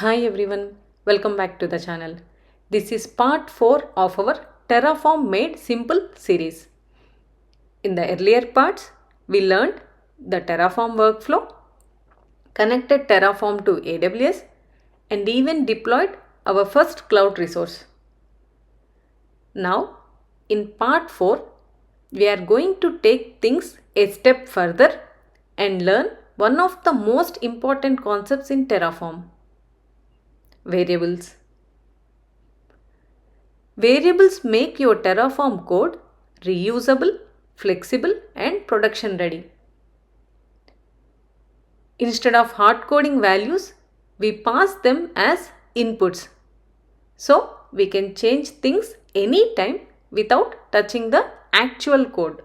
Hi everyone, welcome back to the channel. This is part 4 of our Terraform Made Simple series. In the earlier parts, we learned the Terraform workflow, connected Terraform to AWS, and even deployed our first cloud resource. Now, in part 4, we are going to take things a step further and learn one of the most important concepts in Terraform: variables. Variables make your Terraform code reusable, flexible, and production ready. Instead of hard coding values, we pass them as inputs. So we can change things anytime without touching the actual code.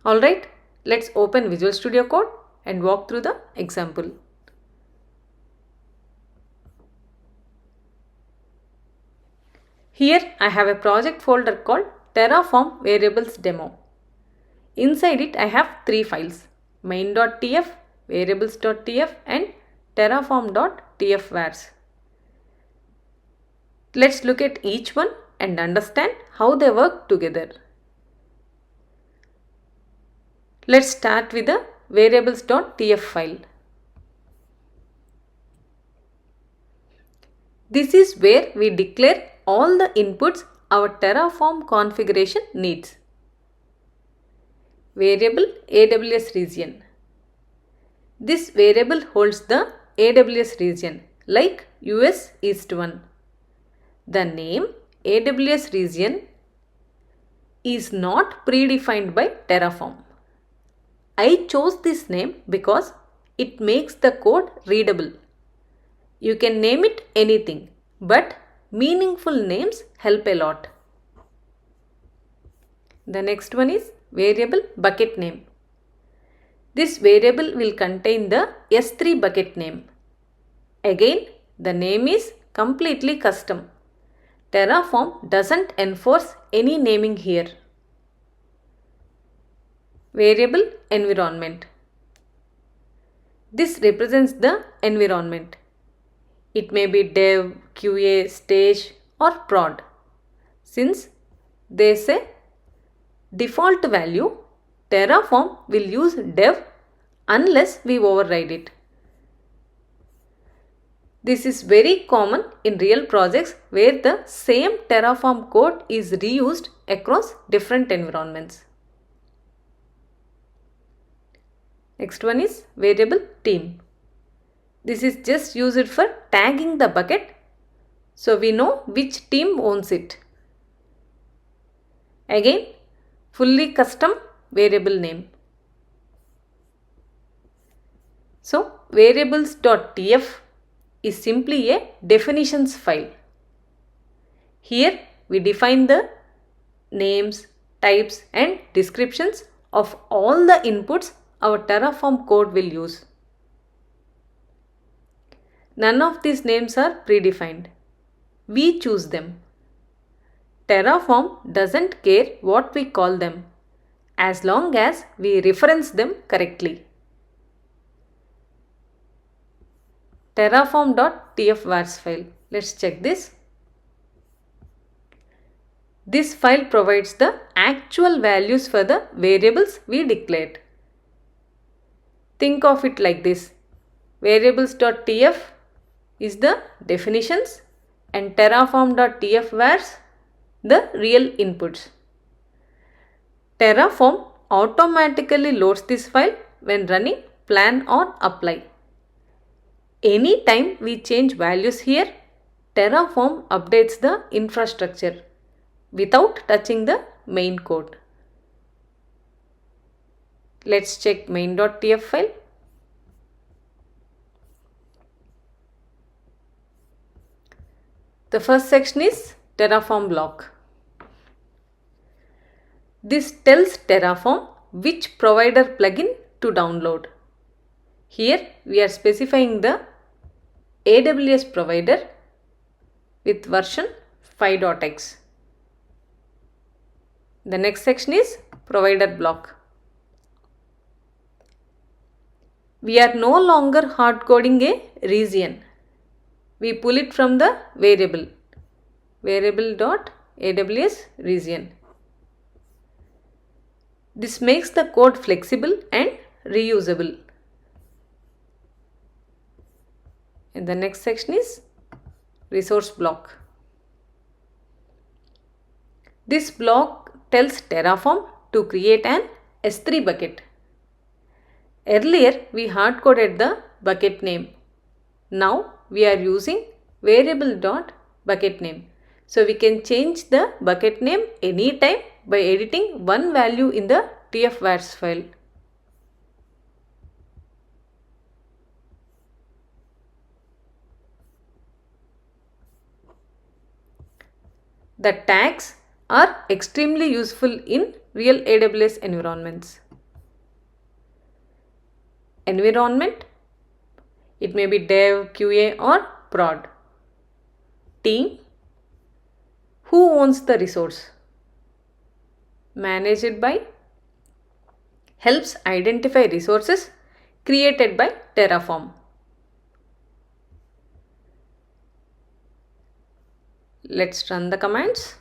Alright, let's open Visual Studio Code and walk through the example. Here I have a project folder called Terraform Variables Demo. Inside it I have three files: main.tf, variables.tf and terraform.tfvars. Let's look at each one and understand how they work together. Let's start with the variables.tf file. This is where we declare all the inputs our Terraform configuration needs. Variable AWS region. This variable holds the AWS region like US East 1. The name AWS region is not predefined by Terraform. I chose this name because it makes the code readable. You can name it anything, but meaningful names help a lot. The next one is variable bucket name. This variable will contain the S3 bucket name. Again, the name is completely custom. Terraform doesn't enforce any naming here. Variable environment. This represents the environment. It may be dev, QA, stage or prod. Since there's a default value, Terraform will use dev unless we override it. This is very common in real projects where the same Terraform code is reused across different environments. Next one is variable team. This is just used for tagging the bucket so we know which team owns it. Again, fully custom variable name. So variables.tf is simply a definitions file. Here we define the names, types and descriptions of all the inputs our Terraform code will use. None of these names are predefined. We choose them. Terraform doesn't care what we call them as long as we reference them correctly. Terraform.tfvars file. Let's check this. This file provides the actual values for the variables we declared. Think of it like this. Variables.tf is the definitions and terraform.tfvars the real inputs. Terraform automatically loads this file when running plan or apply. Anytime we change values here, Terraform updates the infrastructure without touching the main code. Let's check main.tf file. The first section is Terraform block. This tells Terraform which provider plugin to download. Here we are specifying the AWS provider with version 5.x. The next section is provider block. We are no longer hard coding a region. We pull it from the variable.aws region. This makes the code flexible and reusable. And the next section is resource block. This block tells Terraform to create an S3 bucket. Earlier we hard coded the bucket name. Now we are using variable.bucket name. So we can change the bucket name anytime by editing one value in the tfvars file. The tags are extremely useful in real AWS environments. Environment, it may be dev, QA or prod. Team, who owns the resource? Managed by, helps identify resources created by Terraform. Let's run the commands.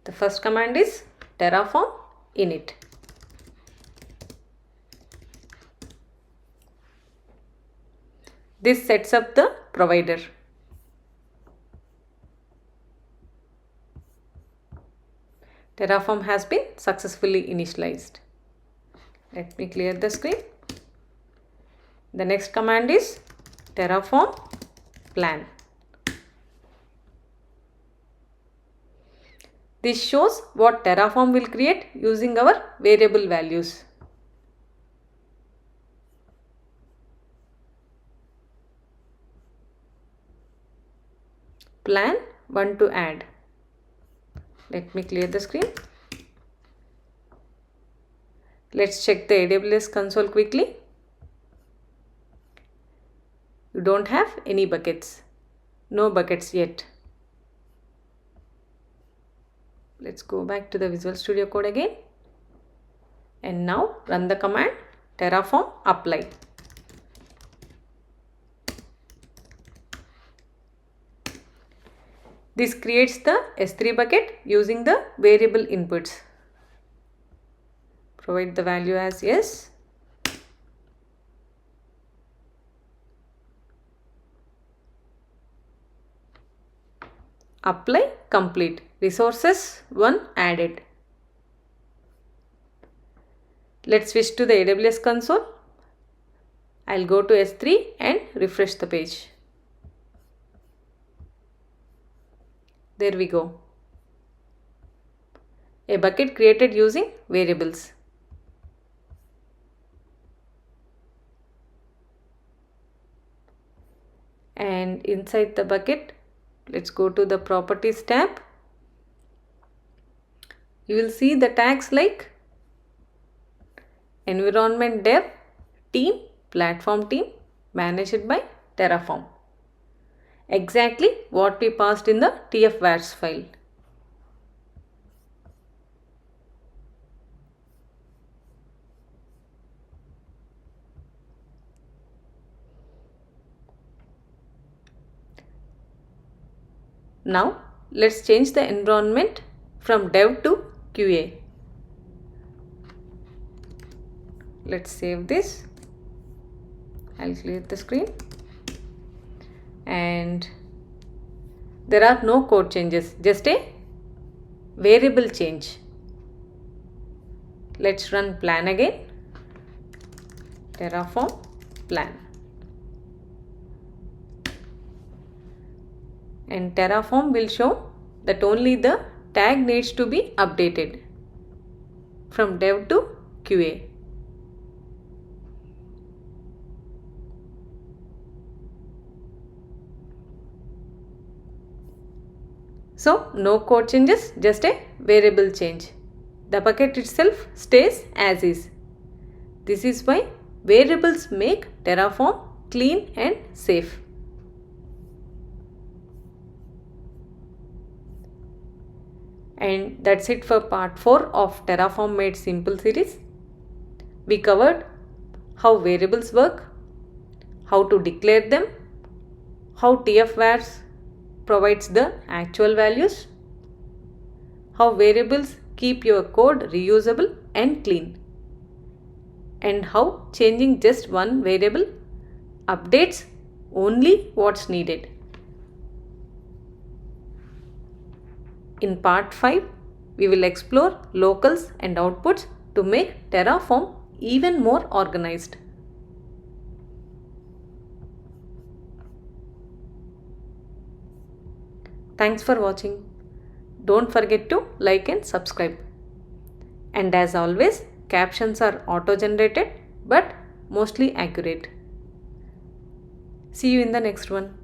The first command is terraform init. This sets up the provider. Terraform has been successfully initialized. Let me clear the screen. The next command is terraform plan. This shows what Terraform will create using our variable values. Plan 1 to add. Let me clear the screen. Let's check the AWS console quickly. You don't have any buckets. No buckets yet. Let's go back to the Visual Studio Code again. And now run the command terraform apply. This creates the S3 bucket using the variable inputs. Provide the value as yes. Apply complete. Resources 1 added. Let's switch to the AWS console. I'll go to S3 and refresh the page. There we go. A bucket created using variables. And inside the bucket, let's go to the properties tab. You will see the tags like environment dev, team, platform team, managed by Terraform. Exactly what we passed in the tfvars file. Now let's change the environment from dev to QA. Let's save this. I'll clear the screen. And there are no code changes, just a variable change. Let's run plan again. Terraform plan. And Terraform will show that only the tag needs to be updated from dev to QA. So no code changes, just a variable change. The bucket itself stays as is. This is why variables make Terraform clean and safe. And that's it for part 4 of Terraform Made Simple series. We covered how variables work, how to declare them, how TFVars provides the actual values, how variables keep your code reusable and clean, and how changing just one variable updates only what's needed. In part 5, we will explore locals and outputs to make Terraform even more organized. Thanks for watching. Don't forget to like and subscribe. And as always, captions are auto-generated but mostly accurate. See you in the next one.